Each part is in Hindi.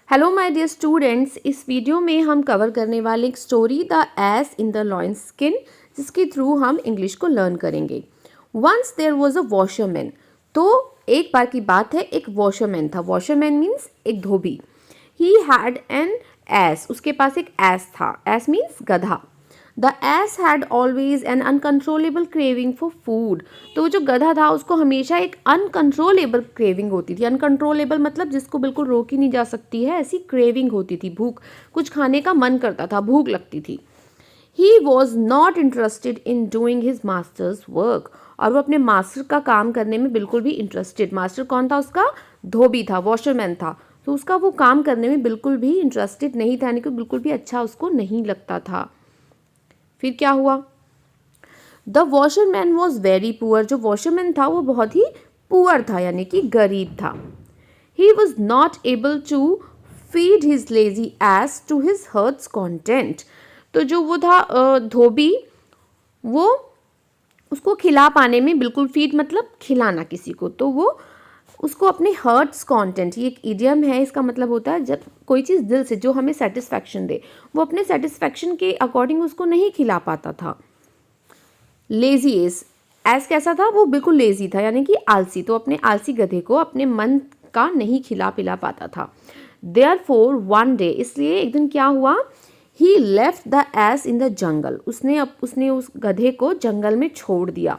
हेलो माय डियर स्टूडेंट्स, इस वीडियो में हम कवर करने वाले एक story the ass in the lion skin, जिसके थ्रू हम इंग्लिश को लर्न करेंगे। Once there was a washerman. तो एक बार की बात है, एक वॉशरमैन था। वॉशरमैन मीन्स एक धोबी। ही हैड एन एस, उसके पास एक एस था। एस मीन्स गधा। The S had always an uncontrollable craving for food. तो जो गधा था उसको हमेशा एक अनकंट्रोलेबल क्रेविंग होती थी। अनकंट्रोलेबल मतलब जिसको बिल्कुल रोक ही नहीं जा सकती है, ऐसी क्रेविंग होती थी। भूख, कुछ खाने का मन करता था, भूख लगती थी। ही was not interested in doing his masters work. और वो अपने मास्टर का काम करने में बिल्कुल भी इंटरेस्टेड। मास्टर कौन था उसका? धोबी था, वॉशरमैन था। तो उसका वो काम करने में बिल्कुल भी इंटरेस्टेड नहीं था, यानी कि बिल्कुल भी अच्छा उसको नहीं लगता था। फिर क्या हुआ? The washerman was very poor. जो वॉशरमैन था वो बहुत ही पुअर था, यानी कि गरीब था। He was not able to feed his lazy ass to his heart's content. तो जो वो था धोबी, वो उसको खिला पाने में बिल्कुल, फीड मतलब खिलाना किसी को, तो वो उसको अपने हर्ट्स कॉन्टेंट, ये एक इडियम है, इसका मतलब होता है जब कोई चीज़ दिल से, जो हमें सेटिस्फैक्शन दे, वो अपने सेटिस्फैक्शन के अकॉर्डिंग उसको नहीं खिला पाता था। लेजी एस कैसा था? वो बिल्कुल लेजी था, यानी कि आलसी। तो अपने आलसी गधे को अपने मन का नहीं खिला पिला पाता था। देयरफॉर वन डे, इसलिए एक दिन क्या हुआ? He left the ass in the jungle. उसने उस गधे को जंगल में छोड़ दिया।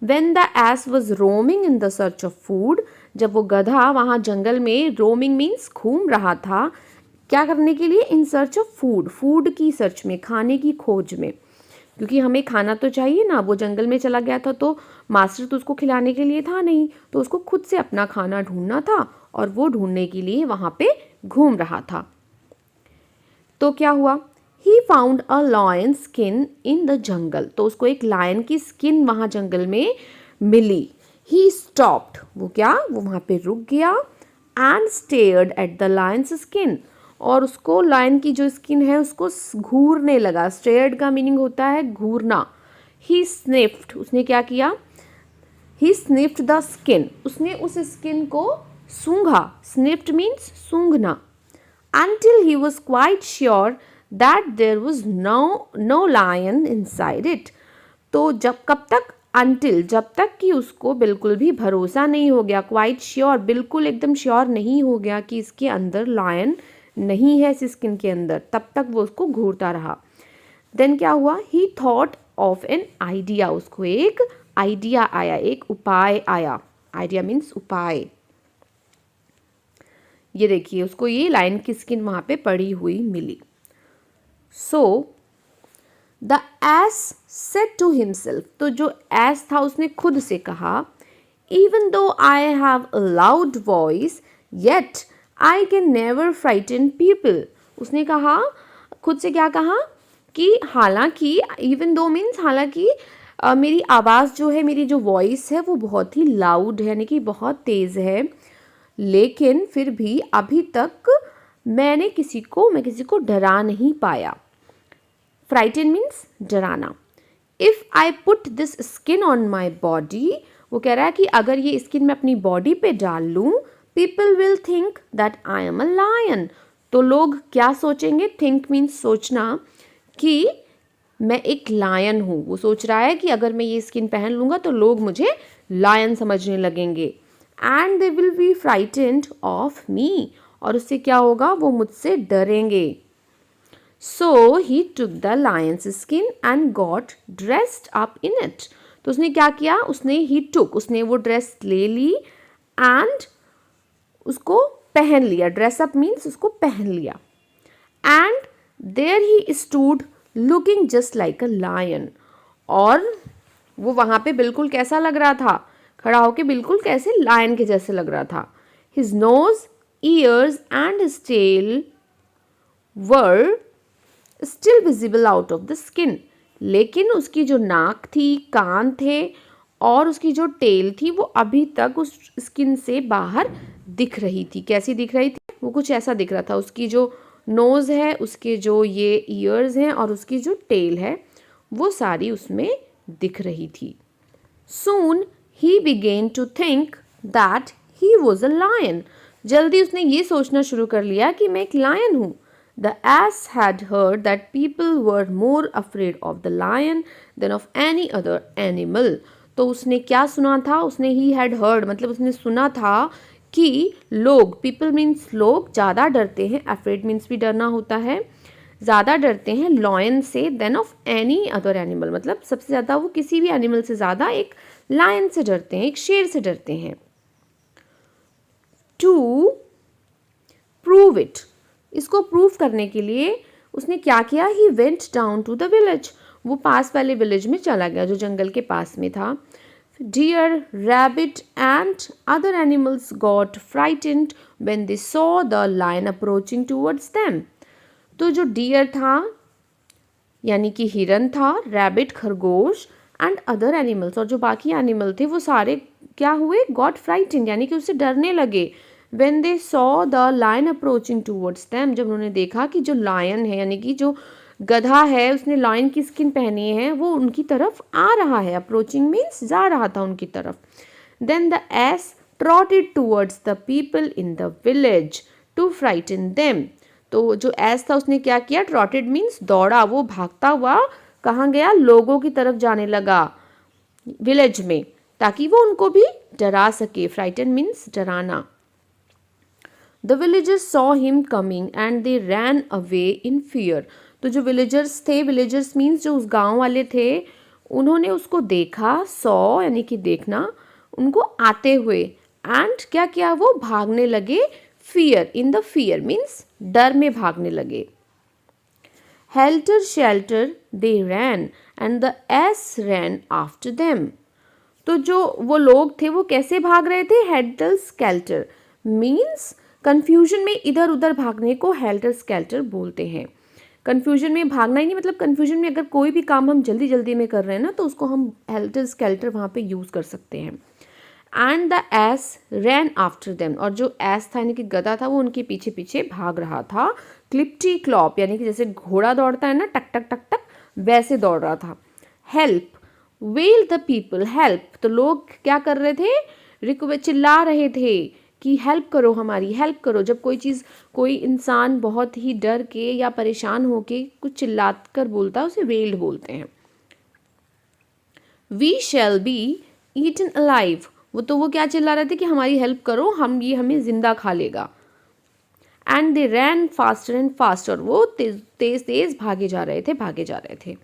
When the ass was roaming in the search of food, जब वो गधा वहाँ जंगल में, roaming means घूम रहा था, क्या करने के लिए? in search of food, food की सर्च में, खाने की खोज में, क्योंकि हमें खाना तो चाहिए ना। वो जंगल में चला गया था तो मास्टर तो उसको खिलाने के लिए था नहीं, तो उसको खुद से अपना खाना ढूंढना था, और वो ढूंढने के लिए वहाँ पे घूम रहा था। तो क्या हुआ? He found a lion skin in the jungle. तो उसको एक लायन की स्किन वहाँ जंगल में मिली। ही स्टॉप्ड, वो क्या, वो वहाँ पे रुक गया। And stared at the lion's skin, और उसको लायन की जो स्किन है उसको घूरने लगा। स्टेयर्ड का मीनिंग होता है घूरना। ही स्निफ्ड, उसने क्या किया? ही स्निफ्ड द स्किन, उसने उस स्किन को सूंघा। Sniffed means सूंघना। Until he was quite sure that there was no lion inside it. तो कब तक? Until, जब तक कि उसको बिल्कुल भी भरोसा नहीं हो गया। Quite sure, बिल्कुल एकदम श्योर नहीं हो गया कि इसके अंदर लायन नहीं है, इस स्किन के अंदर, तब तक वो उसको घूरता रहा। देन क्या हुआ? He thought of an idea, उसको एक आइडिया आया, एक उपाय आया। आइडिया मीन्स उपाय। ये देखिए, उसको ये लायन की स्किन वहाँ पे पड़ी हुई मिली। So the ass said to himself, तो जो एस था उसने खुद से कहा, even though I have a loud voice yet I can never frighten people. उसने कहा, खुद से क्या कहा? कि हालांकि, इवन दो मीन्स हालांकि, मेरी आवाज़ जो है, मेरी जो वॉइस है वो बहुत ही लाउड है, यानी कि बहुत तेज़ है, लेकिन फिर भी अभी तक मैं किसी को डरा नहीं पाया। फ्राइटन मीन्स डराना। If I put this skin on my body, वो कह रहा है कि अगर ये स्किन मैं अपनी बॉडी पे डाल लूँ, people will think that I am a lion. तो लोग क्या सोचेंगे? थिंक मीन्स सोचना, कि मैं एक लायन हूँ। वो सोच रहा है कि अगर मैं ये स्किन पहन लूँगा तो लोग मुझे लायन समझने लगेंगे। And they will be frightened of me, और उससे क्या होगा? वो मुझसे डरेंगे। So he took the lion's skin and got dressed up in it. तो उसने क्या किया? उसने वो ड्रेस ले ली एंड उसको पहन लिया। ड्रेस अप मीन्स उसको पहन लिया। And there he stood looking just like a lion, और वो वहाँ पे बिल्कुल कैसा लग रहा था? खड़ा होके बिल्कुल कैसे? लायन के जैसे लग रहा था। His nose, ears and his tail were still visible out of the skin. लेकिन उसकी जो नाक थी, कान थे, और उसकी जो टेल थी, वो अभी तक उस स्किन से बाहर दिख रही थी। कैसी दिख रही थी? वो कुछ ऐसा दिख रहा था। उसकी जो नोज़ है, उसके जो ये ईयर्स हैं, और उसकी जो टेल है, वो सारी उसमें दिख रही थी। Soon he began to think that he was a lion. जल्दी उसने ये सोचना शुरू कर लिया कि मैं एक लायन हूँ। The ass had heard that people were more afraid of the lion than of any other animal. तो उसने क्या सुना था? उसने he had heard मतलब उसने सुना था कि लोग, people means लोग, ज़्यादा डरते हैं, afraid means भी डरना होता है, ज़्यादा डरते हैं lion से than of any other animal, मतलब सबसे ज़्यादा वो किसी भी एनिमल से ज़्यादा एक लायन से डरते हैं, एक शेर से डरते हैं। To prove it, इसको प्रूव करने के लिए उसने क्या किया? He went down to the village, वो पास वाले विलेज में चला गया जो जंगल के पास में था। Deer, rabbit and other animals got frightened when they saw the lion approaching towards them. तो जो डियर था यानी कि हिरन था, रैबिट खरगोश, एंड अदर एनिमल्स और जो बाकी एनिमल थे वो सारे क्या हुए? गॉट फ्राइटेंड यानी कि उससे डरने लगे। When they saw the lion approaching towards them, जब उन्होंने देखा कि जो लायन है यानी कि जो गधा है उसने लायन की स्किन पहनी है वो उनकी तरफ आ रहा है, अप्रोचिंग मीन्स जा रहा था उनकी तरफ। Then the ass trotted towards the people in the village to frighten them. तो जो एस था उसने क्या किया? ट्रॉटेड मीन्स दौड़ा, वो भागता हुआ कहाँ गया? लोगों की तरफ जाने लगा विलेज में, ताकि वो उनको भी डरा सके। फ्राइटन मीन्स डराना। The villagers saw him coming and they ran away in fear. तो जो villagers थे, villagers means जो उस गांव वाले थे, उन्होंने उसको देखा, saw यानी कि देखना, उनको आते हुए, and क्या किया? वो भागने लगे, fear, in the fear means डर में भागने लगे। Helter shelter they ran and the ass ran after them. तो जो वो लोग थे वो कैसे भाग रहे थे? Helter skelter means कन्फ्यूजन में इधर उधर भागने को हेल्टर स्केल्टर बोलते हैं। कन्फ्यूजन में भागना ही नहीं, मतलब कन्फ्यूजन में अगर कोई भी काम हम जल्दी जल्दी में कर रहे हैं ना तो उसको हम हेल्टर स्केल्टर वहाँ पे यूज़ कर सकते हैं। And the S rain after them, और जो एस था यानी कि गधा था वो उनके पीछे पीछे भाग रहा था। क्लिप्टी क्लॉप यानी कि जैसे घोड़ा दौड़ता है ना, टक टक टक टक, वैसे दौड़ रहा था। Help, well the people, help, तो लोग क्या कर रहे थे? चिल्ला रहे थे कि हेल्प करो, हमारी हेल्प करो। जब कोई चीज़, कोई इंसान बहुत ही डर के या परेशान होके कुछ चिल्ला कर बोलता है उसे वेल्ड बोलते हैं। We shall be eaten alive, वो क्या चिल्ला रहे थे कि हमारी हेल्प करो, ये हमें जिंदा खा लेगा। And they ran faster and faster, वो तेज तेज भागे जा रहे थे।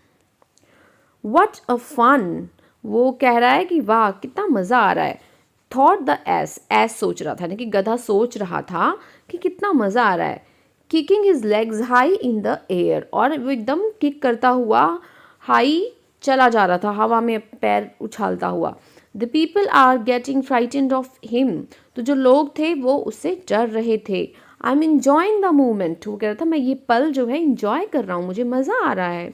व्हाट अ फन, वो कह रहा है कि वाह कितना मज़ा आ रहा है। थॉट द एस सोच रहा था, यानी कि गधा सोच रहा था कि कितना मज़ा आ रहा है। Kicking his legs high in the air, और वो एकदम किक करता हुआ हाई चला जा रहा था, हवा में पैर उछालता हुआ। The people are getting frightened of him, तो जो लोग थे वो उससे डर रहे थे। I am enjoying the moment, वो कह रहा था मैं ये पल जो है इंजॉय कर रहा हूँ, मुझे मज़ा आ रहा है।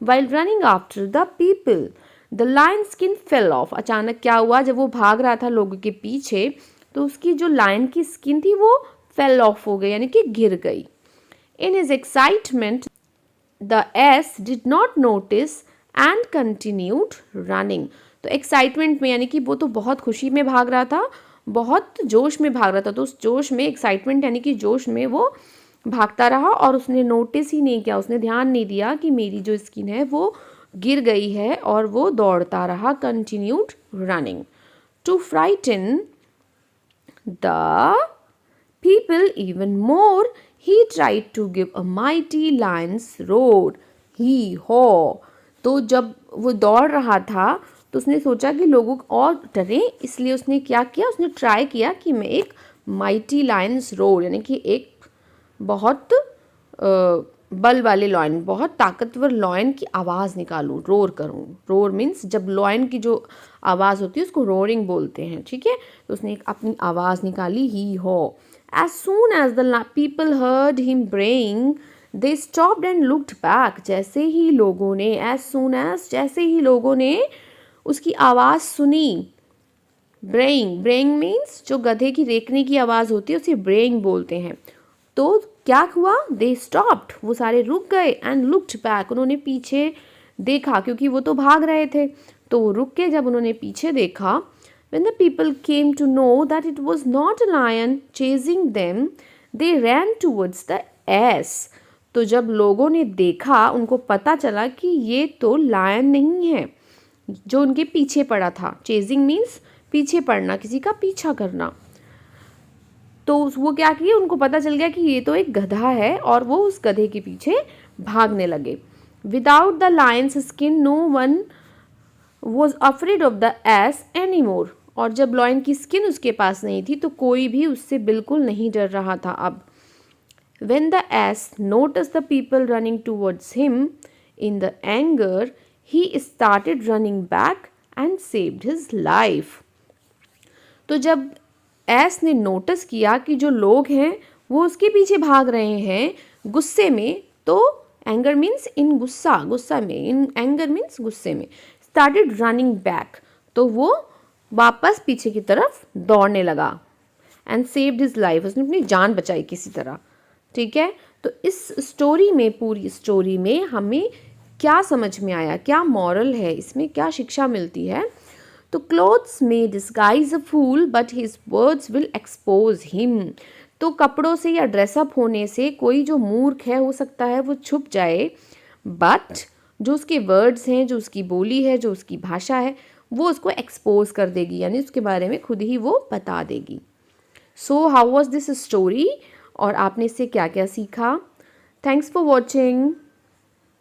While running after the people the lion skin fell off, अचानक क्या हुआ? जब वो भाग रहा था लोगों के पीछे तो उसकी जो लायन की स्किन थी वो फेल ऑफ हो गई, यानी कि गिर गई। In his excitement the S did not notice and continued running, तो एक्साइटमेंट में यानी कि वो तो बहुत खुशी में भाग रहा था, बहुत जोश में भाग रहा था, तो उस जोश में, एक्साइटमेंट यानी कि जोश में वो भागता रहा और उसने नोटिस ही नहीं किया, उसने ध्यान नहीं दिया कि मेरी जो स्किन है वो गिर गई है, और वो दौड़ता रहा। Continued running. To frighten the people even more he tried to give a mighty lion's roar, hee haw, तो जब वो दौड़ रहा था तो उसने सोचा कि लोग और डरे, इसलिए उसने क्या किया? उसने ट्राई किया कि मैं एक माइटी लायंस रोर यानी कि एक बहुत बल वाले लॉयन, बहुत ताकतवर लॉयन की आवाज़ निकालूं, रोर करूं। रोर मीन्स जब लॉयन की जो आवाज़ होती है उसको रोरिंग बोलते हैं, ठीक है। तो उसने एक अपनी आवाज़ निकाली, hee haw. As soon as the people heard him braying they stopped and looked back, जैसे ही लोगों ने, एज सून एज, जैसे ही लोगों ने उसकी आवाज़ सुनी। ब्रेइंग, ब्रेइंग मीन्स जो गधे की रेकने की आवाज़ होती है उसे ब्रेइंग बोलते हैं। तो क्या हुआ? दे स्टॉप्ड, वो सारे रुक गए, एंड लुक्ड बैक, उन्होंने पीछे देखा, क्योंकि वो तो भाग रहे थे, तो वो रुक के जब उन्होंने पीछे देखा, When the people came to know that it was not a lion chasing them, they ran towards the ass. तो जब लोगों ने देखा, उनको पता चला कि ये तो लायन नहीं है जो उनके पीछे पड़ा था. चेजिंग मीन्स पीछे पड़ना, किसी का पीछा करना. तो वो क्या किए, उनको पता चल गया कि ये तो एक गधा है और वो उस गधे के पीछे भागने लगे. Without the lion's skin no one was afraid of the ass any more. और जब लॉयन की स्किन उसके पास नहीं थी तो कोई भी उससे बिल्कुल नहीं डर रहा था अब. When the ass noticed the people running towards him in the anger, he started running back and saved his life. तो जब एस ने नोटिस किया कि जो लोग हैं वो उसके पीछे भाग रहे हैं गुस्से में, तो एंगर मीन्स इन गुस्सा में, इन एंगर मीन्स गुस्से में, स्टार्टेड रनिंग बैक, तो वो वापस पीछे की तरफ दौड़ने लगा. एंड सेव्ड हिज लाइफ, उसने अपनी जान बचाई किसी तरह. ठीक है, तो इस स्टोरी में, पूरी स्टोरी में हमें क्या समझ में आया, क्या मॉरल है, इसमें क्या शिक्षा मिलती है. तो क्लोथ्स में disguise a fool but his words will expose him. तो कपड़ों से या ड्रेसअप होने से कोई जो मूर्ख है हो सकता है वो छुप जाए, बट जो उसके वर्ड्स हैं, जो उसकी बोली है, जो उसकी भाषा है, वो उसको एक्सपोज कर देगी, यानी उसके बारे में खुद ही वो बता देगी. So how was this story, और आपने इससे क्या क्या सीखा. Thanks for watching.